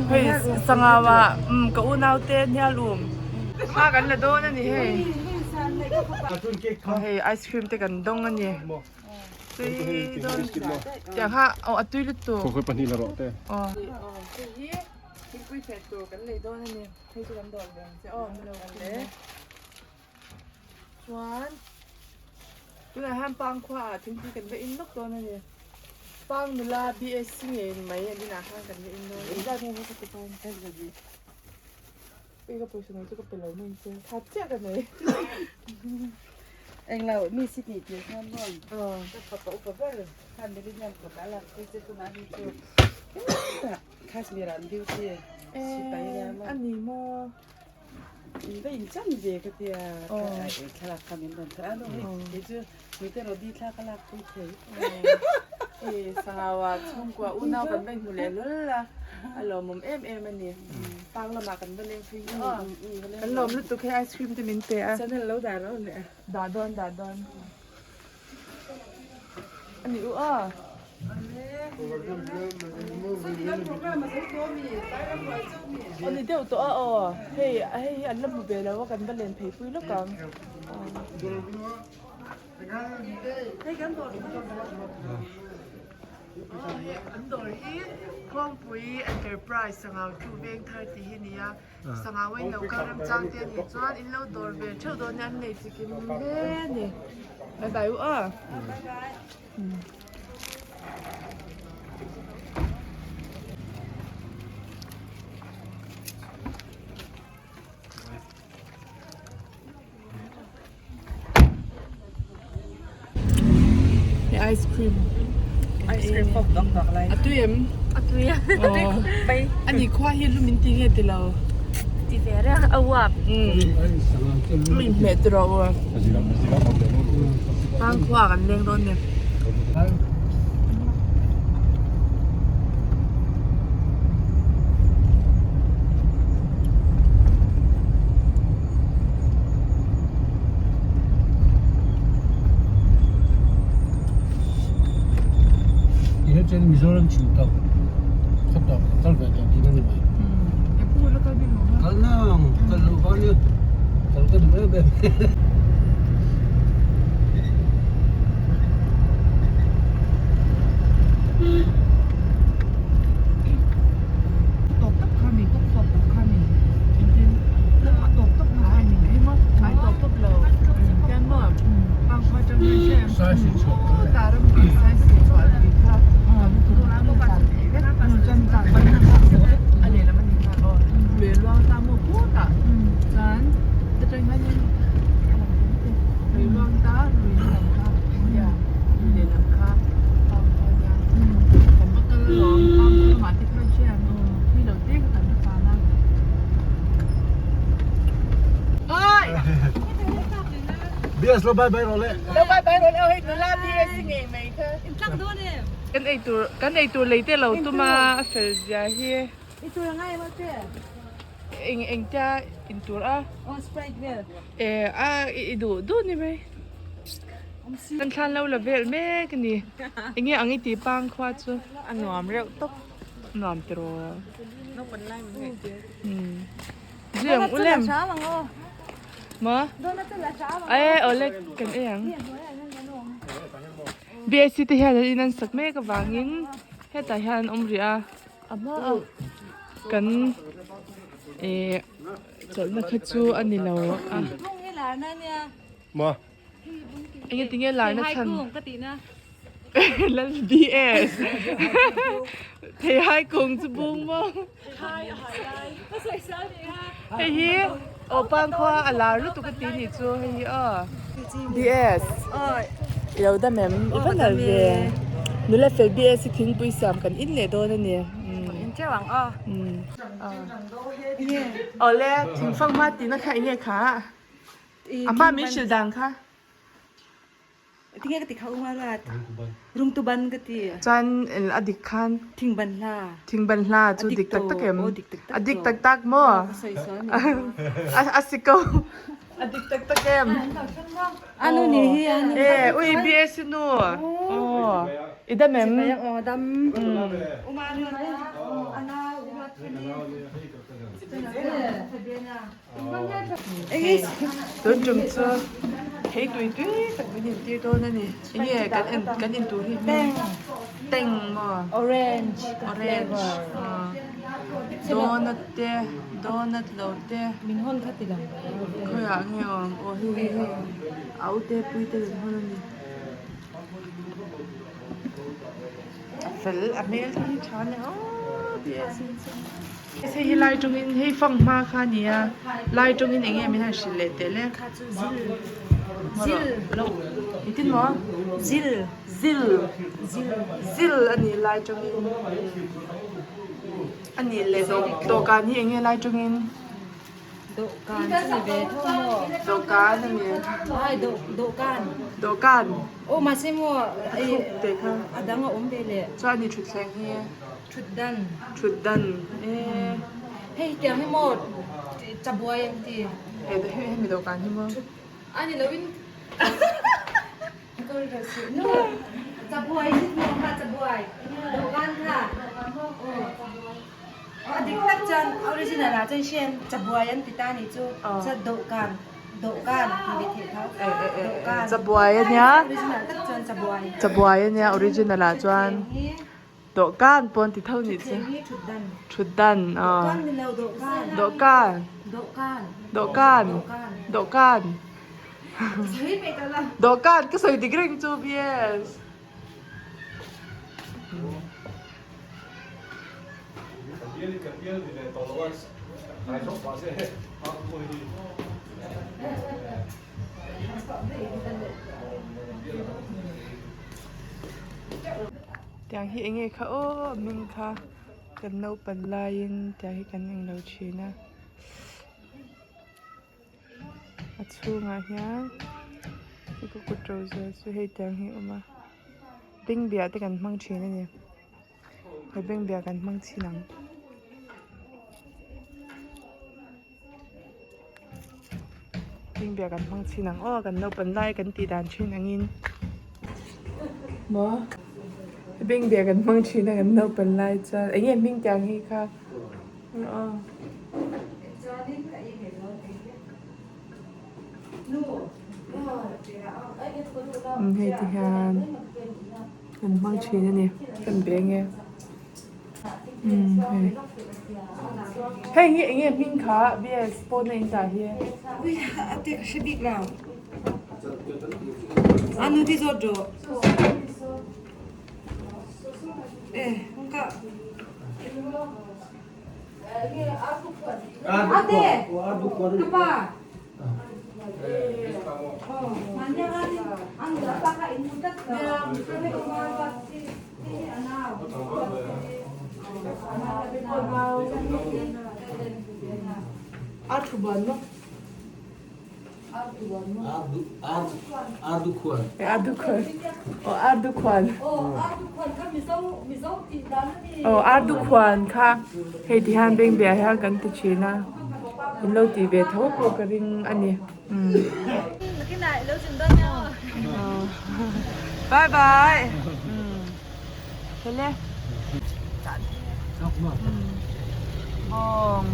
เฮ้ยสังาวะก็อุ่นเอาเต้นเนี่ยลุมพากันละโดนนั่นนี่เฮ้ยเฮ้ยไอศครีมเตกันดงอันนี้ตุยโดนอยากฮะเอาอัตุยลุตตัวค่อยๆปนีละรอเต้อ๋อที่คุยเฟซตัวกันเลยโดนนั่นนี่ให้จุกันโดนเลยจะอ้อมเรากันเลยชวนตัวไหนห้ามปังขวาถึงที่กันไปอินนกตัวนั่นนี่ปังnula BSCนี่ไหมอันนี้นะข้างกันไปอินโดอีได้ไหมเขาจะไปใช่กันดีไปกับผู้ชายก็เป็นเราไม่เจอทัดเจ๊กันเลยเองเรามีสิทธิ์เดียวกันบ้างก็ขอตัวกับว่าท่านได้เรียนกับอะไรที่จะคุณอาดีจุดข้าสมีร้านดิวเตี้ยสิไปแล้วอันนี้มอได้ยินจังเดียก็เตี้ยแค่ละคำนี้มันแต่อันนี้เดี๋ยวมีแต่เราดีท่าก็ลักคุยเฉยสาวว่าช่วงกว่าอุ่นเอากันไปหูเลยเลยล่ะอารมณ์เอ็มอันนี้ปังเรามากันไปเลี้ยงฟรีอารมณ์รู้ตัวแค่ไอศครีมจะมินเตะฉันเล่าด่าแล้วเนี่ยด่าดอนอันนี้อ้ออันนี้เดี๋ยวตัวอ้อเฮ้ยอันนั้นบุเบลแล้วว่ากันไปเล่นเพย์ปุ้ยแล้วกันให้กันตัวอันโดยที่คลองปุย Enterprise สังเอาจูเบงทาร์ตีที่นี่สังเอาไว้เราการำจ้างเตียนนี่จวนอินเราโดนเบลเช่าโดนยันในจิกินเล่นี่บายบายอ่ะไอศครีมพบดอกอะไรอัตุยมไปอันนี้ควายเห็นลูมินติเฮติเราจีเฟร่าเอาวับมินเมตรอ่ะตั้งขวากันเลี้ยงรถเนี่ยเจนมิโซรันชิวตอกขับตอกตั้งแต่ตอนที่นั่นเลยอย่าพูดแล้วก็ไม่รู้กันน้องกันลูกคนนี้กันก็ดูไม่เป็นตกตับขามีก็ตกตับขามีจริงๆแล้วตกตับขามีให้มั้งไอ้ตกตับเราแกนมั้งบางคนจะไม่ใช่ใช่สิชอบแต่เราไม่ใช่สิก่อนดีครับมันจำกัดไปนะครับอันนี้แล้วมันมีการเรียนว่าตามหมดพูดอ่ะฉันจะเป็นไงเนี่ยเรียนว่าตาเรียนลำคาอย่าเรียนลำคาตามพยาผมก็ต้องลองตามที่หมายที่เขาเชื่อที่เราเรียกกันเป็นฟ้าล่างเอ้ยเบียร์สโลบายไปรอเลยแล้วไปรถเอาให้ดูแลพี่เอสิไงไหมเธอตั้งตัวเนี่ยกันไอตัวเลยเต้เราตัวมาเสียเฮียไอตัวยังไงวะเจ๊เองจะอินตัวอ่ะสเปรย์เนี่ยดูนี่ไหมกันทันเราละเวลแม่กันนี่เงี้ยอังตีปังควาจูอันหนอมเร็วตกหนอมตัวนกเป็นไรมั้งเรื่องอุ้มเล่มมาเล็กกันเองเบียร์สิที่เห็นนั่นสักแม่กับวางินเฮ็ดแต่เห็นอมเรียอามากันจดมาคัดจูอันนี้เราอ่ะลุงนี่หลานนั่นเนี่ยมาอันนี้ติงเงี้ยหลานนะฉันกุ้งกะตินะแล้ว BS เทให้กุ้งจะบุ้งมั้งก็ใส่เสื้อดีค่ะเฮ้ยโอปังควาอะไรรู้ตุกตินี่จูเฮ้ยBSเราได้แม่อีพันอะไรนู่นแหละเฟซBSทิ้งไปซ้ำกันอินเลยโดนนั่นเนี่ยอินเจ้าหวังแล้วถึงฟังมาตีนะคะเนี่ยค่ะอาม่าไม่ชื่อดังค่ะที่นี่ก็ติดเขาอุมาราดรุงตุบันก็ติจันอดิคันทิ้งบันลาจูดิกตักตักเอ็มอดิกตักตักมั้งอาสิโกอดิกตักตักเอ็มอันนู้นนี่อุ้ยบีเอสนู่อีดาแม่ดำอุมาราดอันน่าอุมาที่นี่ Tuần chung chưa thấy tuổi các cái nhìn tiêu tôi nè nè nghe cái nhìn tuổi thì teng mà Orange. donut đâu te Mình hôn khát thì làm. khơi à nghe ô hi áo te pui te hơn nè phải anh ấy thì chán nè bia xin thế hi lai trung in hi phong ma kha nia lai trung in enge mi ha shile te le zil lo itin mo zil ani lai trung in ani le do kan hi enge lai trung in Độ can sẽ về thôi mà. do kan ani Ai độ can. Ô mà xem mà. te kha Đang ở ốm đây lệ. cho ani chut sang hi Chút đan. e Hey tiếng hay một. Chả bùi em thì. e de he mi do kan hi mo Anh ấy lovin. Tôi là sự no. Chả bùi thì không phải chả bùi. Độ can ha. Đi khách chân original là chân sen chả bùi anh pita này chú. Chân độ can thì bị thiệt tháo. Độ can.จะบวยเนี้ย Original khách chân chả bùi. จะบวยเนี้ย original ละจวนโดกันปนติเท่านี้จ้ะ Chút đan. ชุดดันอ๋อ Can thì nào độ can. โดกัน Độ can. โดกันโดกัน Thấy mày tao làm. โดกันก็สวยดีกรีจูบีเอส แต่ที่เองเขาโอ้มิงค่ะกันเอาปันลายแต่ที่กันยังเราชีนะอัดชูงาเฮียที่ก็กุดโรเซสุให้แต่ที่ออกมาเบ่งเบียแต่กันมั่งชีนะเนี่ยไปเบ่งเบียกันมั่งชีหนังเบ่งเบียกันมั่งชีหนังอ้อกันเอาปันลายกันตีดานชีนังอินบ่เบ่งเบียกันมั่งชีนะกันเอาปันลายจ้าไอ้เงี้ยมิ่งจังฮีค่ะอ๋อให้ที่ฮานกันมั่งชีนะเนี่ยกันเบียงเงี้ยเฮ้ยเงี้ยมิ่งขาเบียสปอนในตาเฮีย Ui, tiếc sẽ bị nào. Anh đi rồi rồi. Ê, không cả. Ate, apa? Mana lagi? Anda pakai mudah dalam sampai kemana sih? Ini anak. Artuban no? Ardukuan. Ardukuan. Oh, Ardukuan. Oh, aku kan misal tidak nanti. Oh, Ardukuan ka. Hey, di han beng bia ha kan ti china. In lo ti ve tho ko ka ring ani. Cái này lâu chừng đó nhau. Bye bye. Thế le. Bong.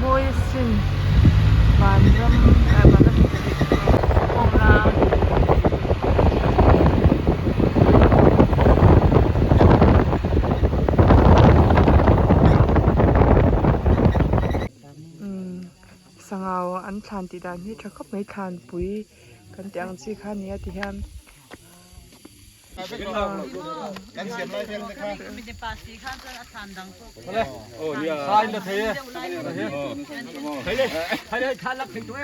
Môi xin bàn râm bàn râm bông la Sangau an than ti dan hi tha khop mai than pui kan tiang chi kha nia ti hian Sai là thế. Thấy đi. Thấy than lắc thịt thôi.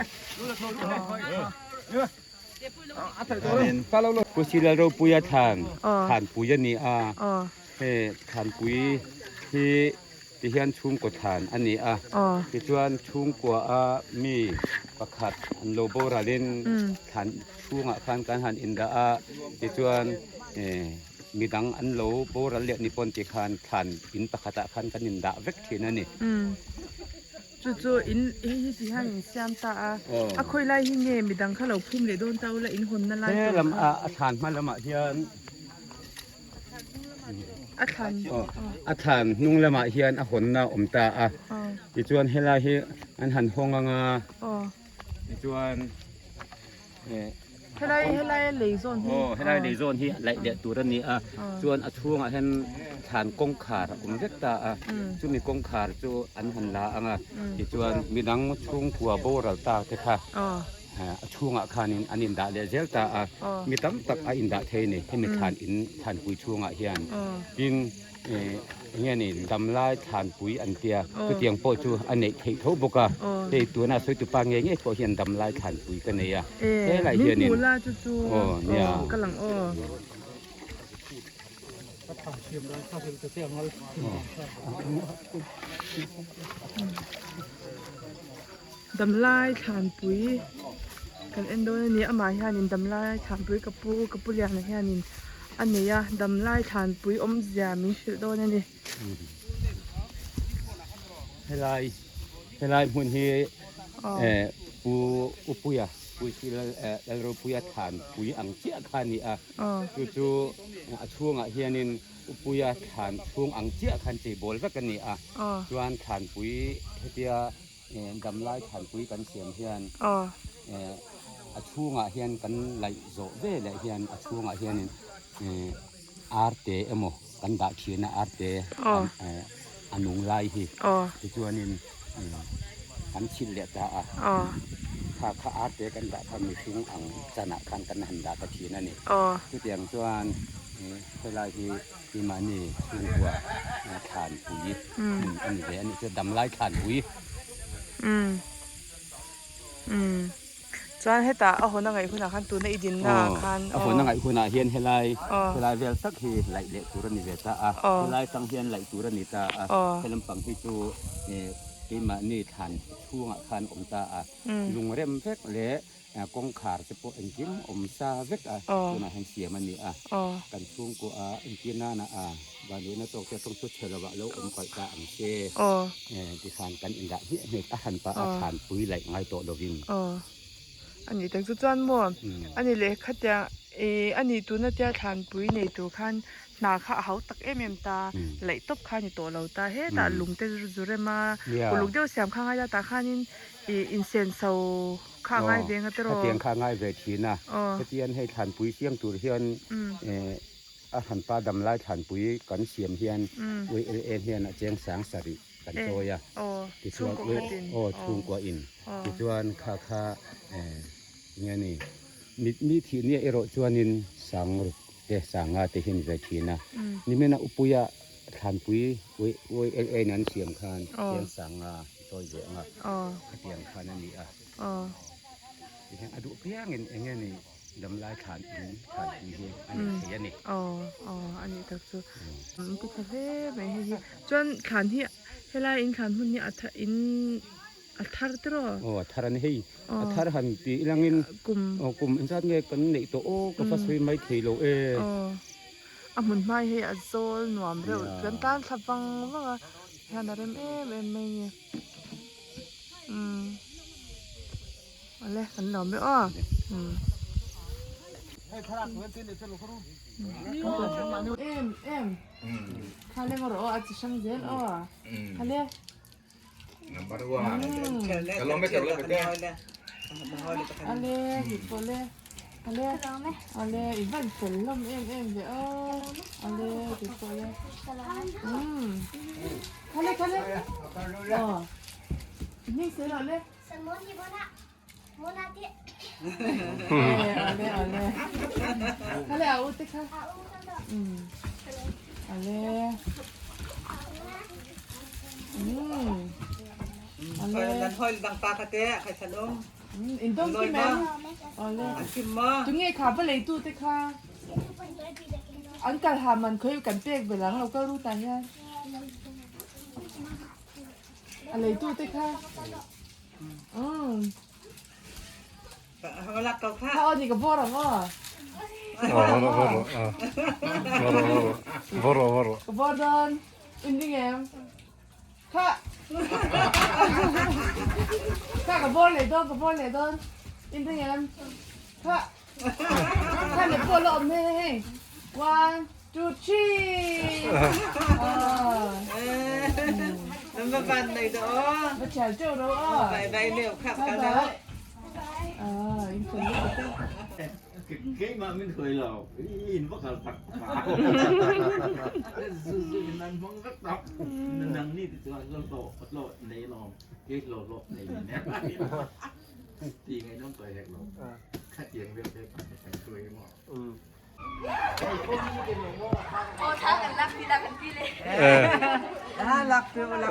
Kusilaro puya than puya ni a he than pui hi ti hian chung ko than ani a ti chuan chung ko a mi pakhat an lo boralin than chunga khan kan han inda a ti chuan midang an lo boral le ni pon ti khan than in pakhata khan kan inda vek thina ni chu in hi ti han siam ta a khoi lai hi nge mi dang kha lo phum le don tau la in hon na lai lam a than ma lama hian อัฐาน อาถานนุ่งละมาเฮียนอาหนนาอมตาอีจวนเฮลาเฮอันหันหงงาอีจวนเฮลัยเลยโซนที่เฮลาเดโซนที่ไหลเดตัวนี้จวนอาช่วงเห็นฐานกงขาดเวกตาจุมีกงขาดจูอันหันลาอีจวนมีดังช่วงผัวโบราตาเถค่ะช่วงคานินอันอินดาเลเซลตามีตั้มตักอินดาเทนี่ให้มีฐานอินฐานปุยช่วงเฮียนกินเนี่ยนี่ดำลายฐานปุ๋ยอันเตียคือเตียงโปจูอันนี้เททบกะเตตัวน่าสวยตุปังเงี้ยพอเห็นดำลายฐานปุ๋ยกันเนี่ยไรเฮียนี่เนี่ยกำลังดำลายฐานปุ๋ยกันเอ็นโดนี่อามาเฮียนินดำลายฐานปุ๋ยกับปูเลียนเฮียนินอันนี้อะดำไล่ฐานปุ๋ยยามีชื่อโดนนั่นดิเฮลายหุ่นเฮปูอุปุยปุยที่เราปุยฐานปุ๋ยอังเจียคันนี่จู่ช่วงเฮียนินอุปุยฐานช่วงอังเจียคันจีบอลก็กันนี่จวนฐานปุ๋ยเทียดำไล่ฐานปุ๋ยกันเสียงเฮียนช่วงเฮียนกันไหลโจเว่ไหลเฮียนช่วงเฮียนินอาร์เตเอโมกันดาเขียนอาร์เตอันนุ่งลายที่จวนนินกันชิลเลตาถ้าอาร์เตกันดาทำมีช่วงอังจนะคันกันหันดากระเขียนนั่นนี่คือเตียงจวนเวลาที่มานี่ช่วงตัวฐานปุ๋ยอันนี้จะดำไล่ฐานปุ๋ยจวนให้ตาเอาหัวหน้าไงคุณอาคันตัวในดินนาคันเอาหัวหน้าไงคุณอาเฮียนเฮลัยเวลสักทีไหลเละตุรนิเวตาเฮลัยสังเฮียนไหลตุรนิตาเฮลัมปังที่จูที่มานี่ฐานช่วงคันอมตาลุงเริ่มเวกเละกงขาดจะพวกอินจิมอมซาเวกตัวน่ะให้เสียมันนี่กันช่วงกูอินจิน่านะบางทีน่ะต้องชุดเชลวะแล้วอมก่อยตาอังเซ่ที่ฐานกันอินดาที่เหตุอาหารปลาฐานปุ๋ยไหลไงโตดวินอันนี้ตั้งจุดจวนมั่วอันนี้เลยคัดจะอันนี้ตัวน่าจะทานปุ๋ยในตัวคันนาข้าเขาตักเอ็มตาไหลตบข้าในตัวเราตาเฮตาลุงเตจุเรมาลุงเดียวเสียมข้างไงตาข้านินอินเซนโซข้างไงเดียงก็ตรอเตียงข้างไงเวทีนะเตียนให้ทานปุ๋ยเสียงตัวเฮียนอาหารปลาดำไล่ทานปุ๋ยกันเสียมเฮียนวิเอเฮียนเจียงแสงสริกันโจยที่ชวนช่วงกว่าอินที่ชวนข้าเนี่ยนี่มีที่เนี่ยเอโรชวนินสังสังเตหินเวทีนะนี่ไม่น่าอุปยาทานปุ๋ยวินั้นเสียงคันเสียงสังตัวเยอะเสียงคันนั่นนี่ที่แห่งอดุเพียงเงี้ยนี่ดำลายฐานปุ๋ยอันนี้เสียนี่อันนี้ตักจูก็ทะเลไม่เห็นจนขันที่เฮลาอินขันมันนี่อินอัฐารตรออัฐารนี่ให้อัฐารหันตีลังอินกลุ่มอินซัดเงี้ยกันนี่ตัวก็ฟัสวีไม่ทีโลมันไม่ให้อัโซลหนวมเร็วกันตาสับฟังว่าฮานาเรมไม่เนี่ยอะไรกันหนอมไม่ให้พลังเงินตีนจะลุกขึ้นฮาเลมารออาจจะช่างเย็นฮาเลNomor 2. Kalau meter lah betul. Ale, boleh. Ale, Ivan salam dia. Ale, boleh. Kale. Ini saya ale. Semua ni bona dia. Ale. Kale au te ka. Ale. Lan hol bang pa ka te kay salong. Indong ki mem. Ole. Kim mo. Tunge kha ba lei tu te kha. An kal ha man khoi kan pek be lang lo ka ru ta ya. A lei tu te kha. Wala ka kha. Ha ni ka bo ra ngo. Boro. Bo don. Inding em. Kha. Kha ka bo le don. Inding em. Kha. Kha le bo lo me. 1 จุดชีน้ำมันในตัว มาแฉเจ้าเราไปไปเร็วขับกันแล้ว อินคนนี้ก็ต้อง cái mà mình cười là in bất là thật phá nên vẫn rất độc nên năng đi thì lộ này lo cái lộ này nè thì ngày nó cười hẹn lộ khách tiền việc đấy phải cười mà โอ้ถ้ากันรักพี่เลย รักเพื่อนรัก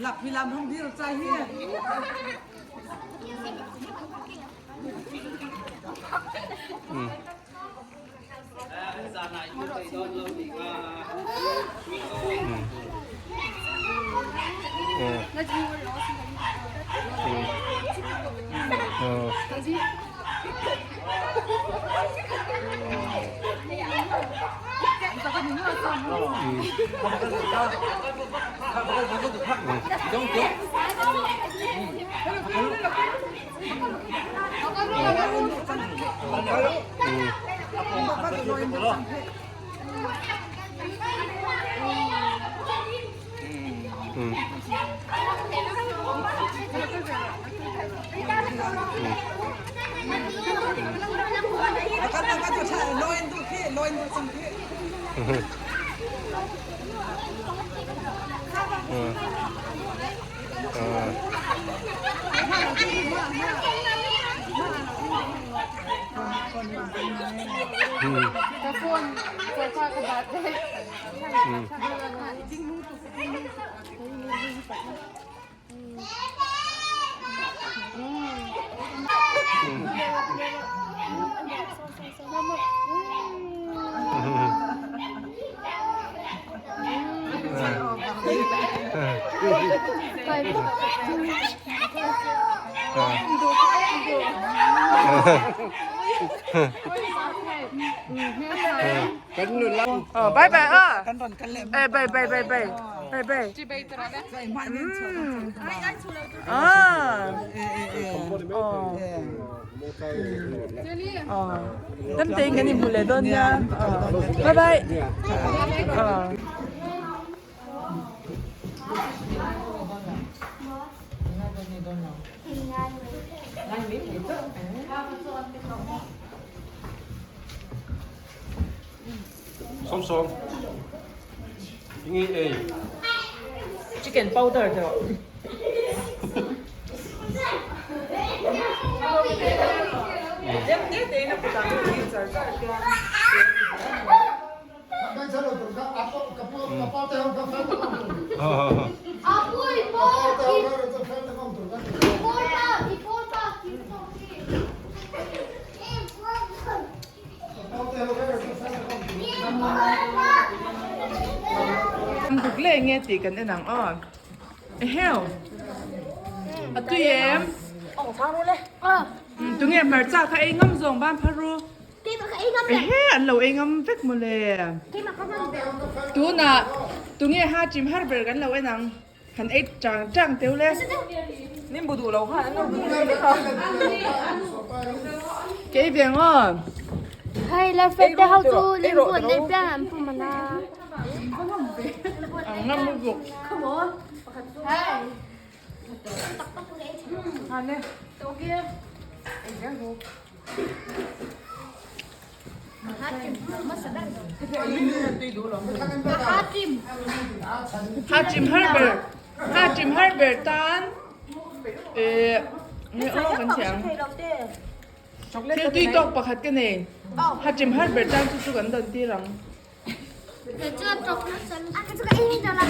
หลักพิลามห้องที่เราใจเฮียบายบายกันตอนกันเล่ม บายจีบตัวนั้นใส่มันตั้มเต็งกันนี่บุเล่ต้นยาบายบาย솜솜 이게 chicken powder 죠ถูกเล่งเงี้ยตีกันในหนังอ้อเฮลตุ้ยเอ็มตุ้งเงี้ยมาจากใครงั้มส่งบ้านพารุเฮ้อันเราเองงั้มฟิกหมดเลยตัวน่ะตุ้งเงี้ยห้าจิมฮาร์เบอร์กันเราไอ้หนังหันไอ้จังเตียวเลยนี่บูดูเราค่ะนั่นเราดูเลยค่ะเก๋เบียงอ่ะhay là phép để học chú liên quan đến việc làm phụ mà na ngâm một ruột không có hay ăn đi tổ kia Hajim Harber tan nghe ô vẫn chẳng theo tuy tộc bạc hạt cái này Hajim Harber tan chú gần đơn tí rằng chưa trọc cái chú cái in cho là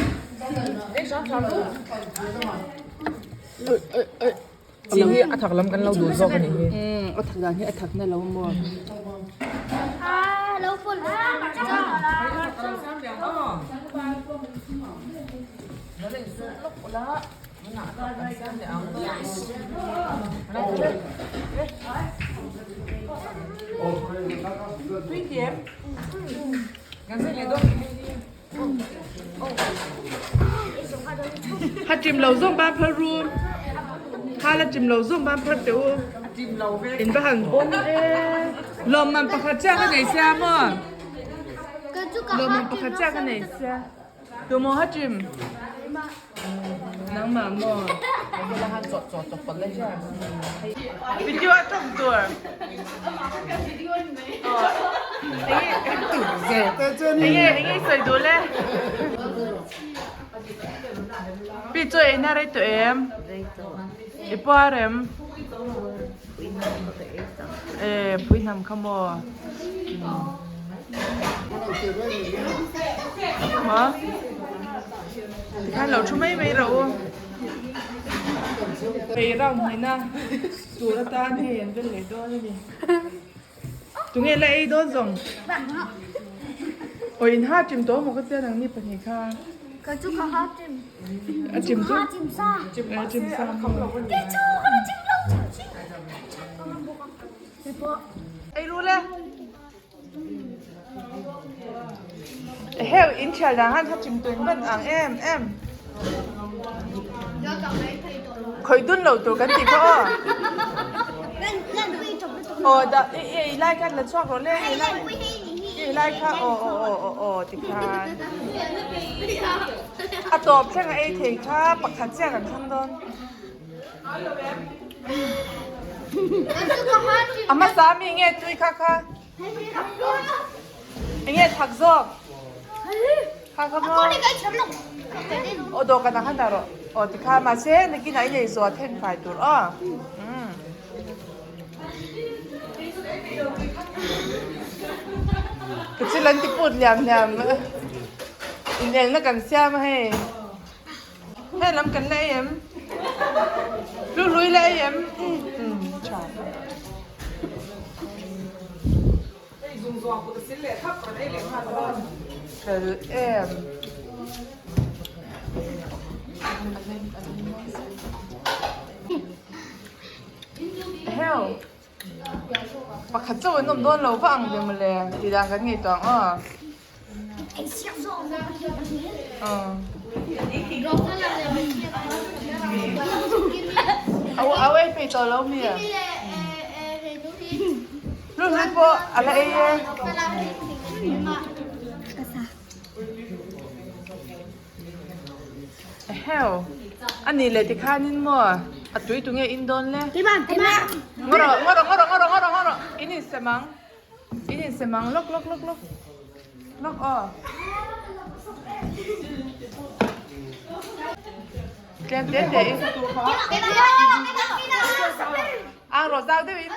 chị nghĩ thật lắmกันเราดูซอกกันนี่thật là như thật này lâu mua lâu phun nó lại xuống lúc đó nó nã cái xem để áo tuy kiếm ngắn dây này thôi hạt chìm lẩu rong ban Peru hai là chìm lẩu rong ban Peru chìm lẩu về in ban ôn lồngมันปะคัดจ้ากันไหนเสียมั้งlồngมันปะคัดจ้ากันไหนเสียตัวมอฮัดจิมนังหมาหมอเวลาฮัดจอดคนเลยใช่ไหมวิดีโอจบตัวไอ้สวยดูเลยพี่ช่วยน่ารักตัวเอ็มไอ้ป้าเอ็มพุ้ยนำขโมยฮะท่านเราช่วยไม่รู้ไปเราไหนนะตัวละตาเห็นเป็นเลยด้วยนี่ตรงนี้เลยโดนส่งโอ้ยห้าจิมโตมันก็เจ้าหนังนี่เป็นยังไงก็จุกข้าวจิ้ม จิมจุ จิ้มซ่า จิมซ้ำพี่จูข้าวจิ้มเราจิ้มไอ้รู้เลยเฮลอินเชียร์ดังฮันถ้าจิมตัวเป็นอ่างเอ็มเคยดุนเราตัวกันติพ่อเล่นไปจบไปจบ โอ้ดะไล่กันแล้วชอบเราเล่นไล่ค่ะโอ้ติพานอะตบใช่ไหมเทค่ะปักขัดเจ้ากันข้างต้นอามาสามีเงี้ยตุยค่ะเงี้ยทักซอกค่ะพ่อโอ้โดกันนะฮันดาร์โอ้ติค่ะมาเช่นกินอะไรสวดเทนไฟตัวอ๋อก็จะเล่นที่พูดยำอินเดียนักกันเสียมาให้ล้ำกันเลยเอ็มลุยเลยเอ็มใช่คือเอ็มเฮลปากขัดเจ้าเป็นนมโดนเราฟังเดี๋ยวมาเลยดีดังกันไงตัวอ๋อเอาไว้ไปต่อแล้วมีอ่ะรู้สึกว่าอะไรเฮลอันนี้เลยที่ข้านินมัวอัดจุยตรงนี้อินโดนเลยที่บ้านงออินี่เสมังลกอ๋อเดี๋ยวอ่างรถเจ้าด้วยวิน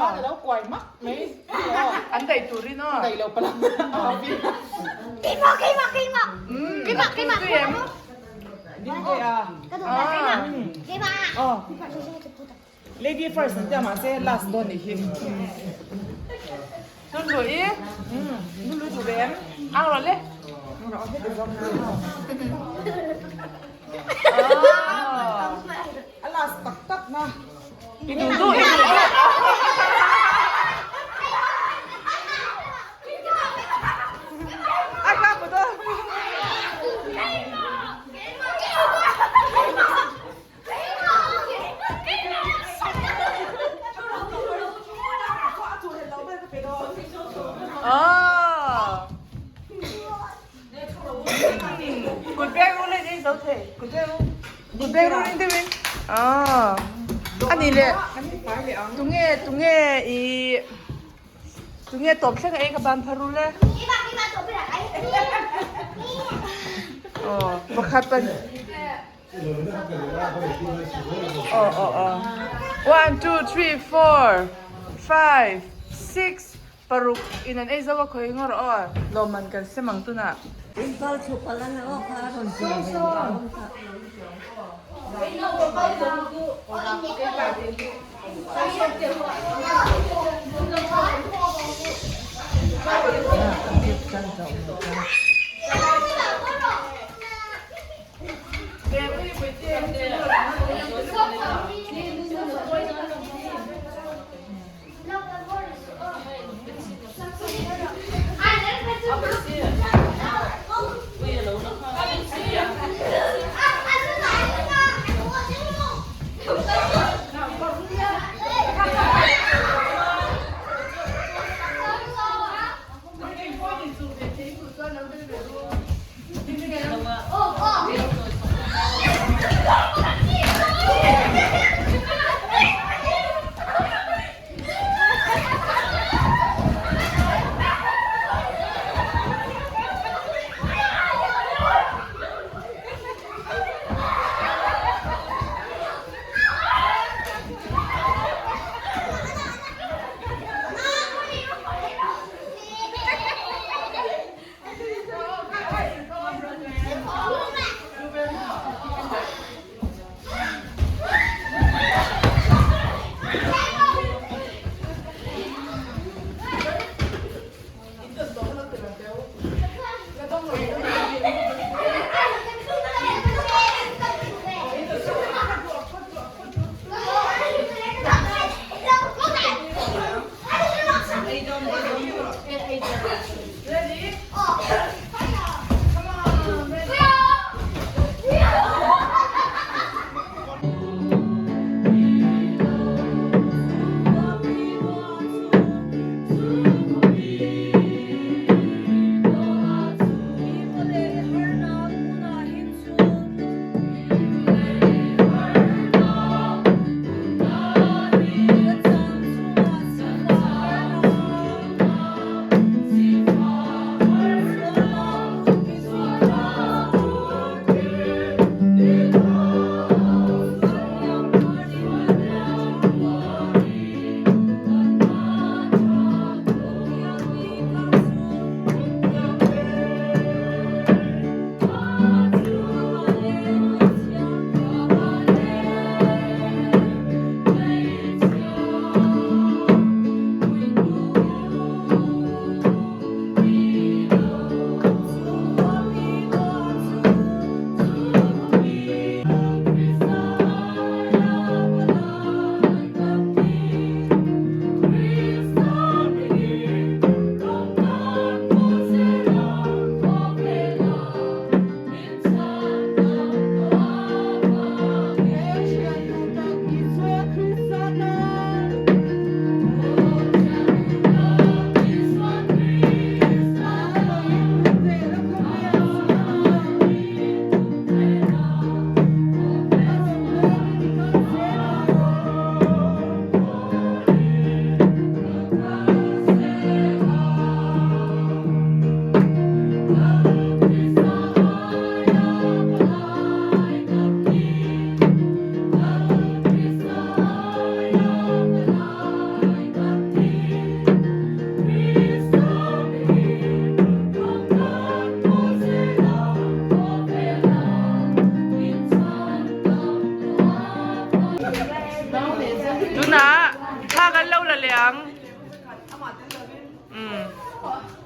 มาแล้วก่อยมักไหมอันใดตัวนี้เนาะใดเราปลากินมานี่ก็อ่ะอ๋อ lady first จะมาเซ่ last โดนอีกทีนุ่นลุยนุ่นลุยตัวเบมอ่างรถเลยลาสตักนะอีดูดูagak betul good back luôn đi đâu thế good back luôn đi đi anh đi lên tung nghe ý tung nghe top sang ấy các bạn phải luôn lên bakhat pa 1 2 3 4 5 6 paruk inan ay zawa ko ingor loman kan semang tuna Impal chupalan na oh karon siya.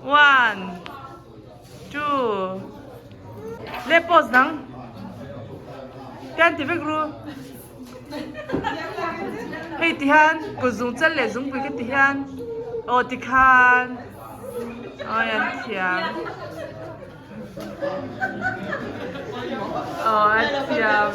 1 2 le pose nang tian ti vek ru hei ti han ko zung chal le zung pui ke ti han o ti khan o yan thiam o a thiam